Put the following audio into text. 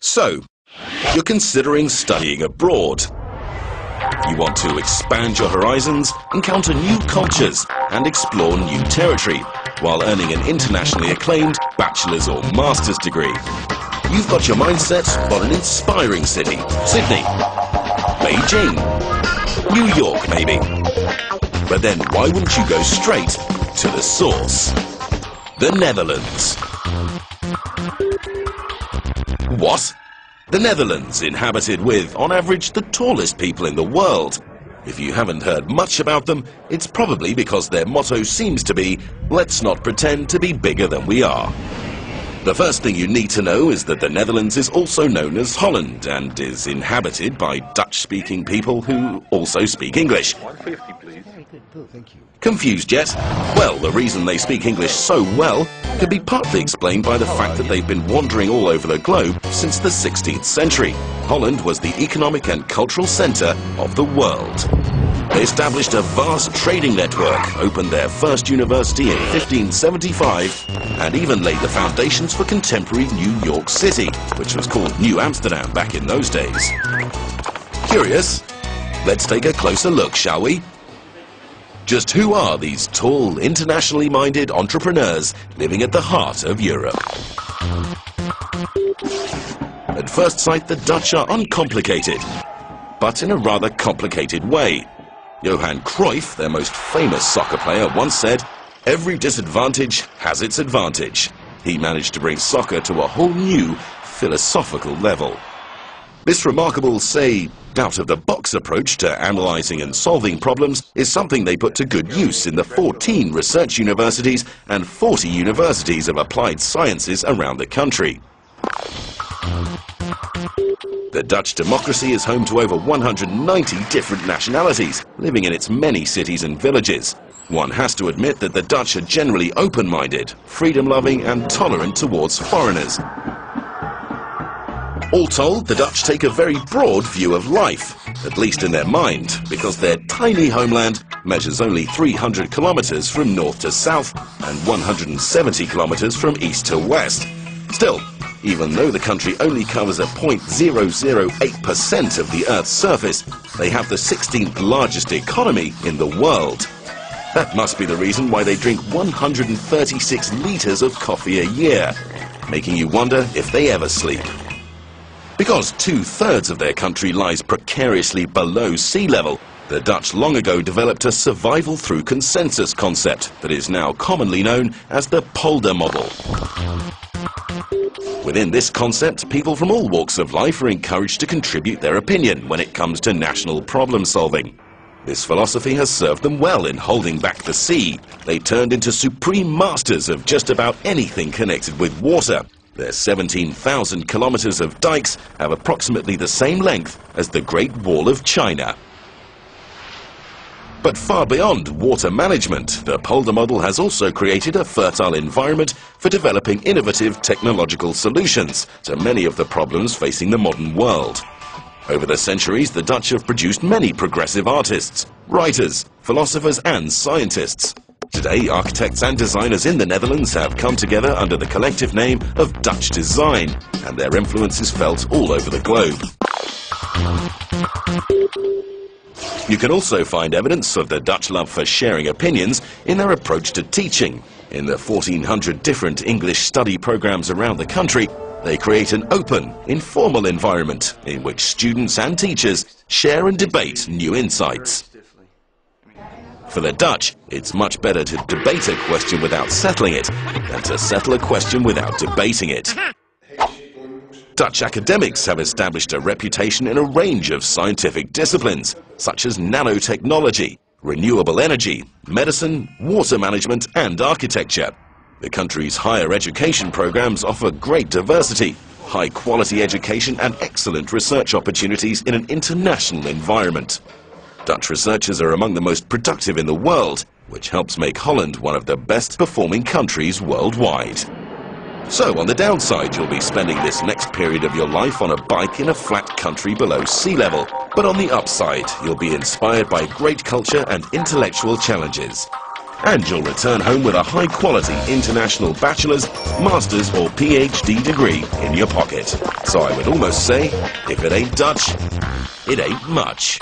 So, you're considering studying abroad. You want to expand your horizons, encounter new cultures, and explore new territory, while earning an internationally acclaimed bachelor's or master's degree. You've got your mindset on an inspiring city: Sydney, Beijing, New York maybe. But then why wouldn't you go straight to the source? The Netherlands. What? The Netherlands, inhabited with, on average, the tallest people in the world. If you haven't heard much about them, it's probably because their motto seems to be, let's not pretend to be bigger than we are. The first thing you need to know is that the Netherlands is also known as Holland and is inhabited by Dutch-speaking people who also speak English. 150, please. Very good, Bill, thank you. Confused yet? Well, the reason they speak English so well can be partly explained by the fact that they've been wandering all over the globe since the 16th century. Holland was the economic and cultural centre of the world. They established a vast trading network, opened their first university in 1575, and even laid the foundations for contemporary New York City, which was called New Amsterdam back in those days. Curious? Let's take a closer look, shall we? Just who are these tall, internationally minded entrepreneurs living at the heart of Europe? At first sight, the Dutch are uncomplicated, but in a rather complicated way. Johan Cruyff, their most famous soccer player, once said, "Every disadvantage has its advantage." He managed to bring soccer to a whole new philosophical level. This remarkable, say, out-of-the-box approach to analysing and solving problems is something they put to good use in the 14 research universities and 40 universities of applied sciences around the country. The Dutch democracy is home to over 190 different nationalities, living in its many cities and villages. One has to admit that the Dutch are generally open-minded, freedom-loving and tolerant towards foreigners. All told, the Dutch take a very broad view of life, at least in their mind, because their tiny homeland measures only 300 kilometers from north to south and 170 kilometers from east to west. Still, even though the country only covers a 0.008% of the Earth's surface, they have the 16th largest economy in the world. That must be the reason why they drink 136 liters of coffee a year, making you wonder if they ever sleep. Because 2/3 of their country lies precariously below sea level, the Dutch long ago developed a survival through consensus concept that is now commonly known as the polder model. Within this concept, people from all walks of life are encouraged to contribute their opinion when it comes to national problem solving. This philosophy has served them well in holding back the sea. They turned into supreme masters of just about anything connected with water. Their 17,000 kilometers of dikes have approximately the same length as the Great Wall of China. But far beyond water management, the polder model has also created a fertile environment for developing innovative technological solutions to many of the problems facing the modern world. Over the centuries, the Dutch have produced many progressive artists, writers, philosophers and scientists. Today, architects and designers in the Netherlands have come together under the collective name of Dutch design, and their influence is felt all over the globe. You can also find evidence of the Dutch love for sharing opinions in their approach to teaching. In the 1,400 different English study programs around the country, they create an open, informal environment in which students and teachers share and debate new insights. For the Dutch, it's much better to debate a question without settling it than to settle a question without debating it. Dutch academics have established a reputation in a range of scientific disciplines, such as nanotechnology, renewable energy, medicine, water management and architecture. The country's higher education programs offer great diversity, high-quality education and excellent research opportunities in an international environment. Dutch researchers are among the most productive in the world, which helps make Holland one of the best-performing countries worldwide. So, on the downside, you'll be spending this next period of your life on a bike in a flat country below sea level. But on the upside, you'll be inspired by great culture and intellectual challenges. and you'll return home with a high-quality international bachelor's, master's or PhD degree in your pocket. So I would almost say, if it ain't Dutch, it ain't much.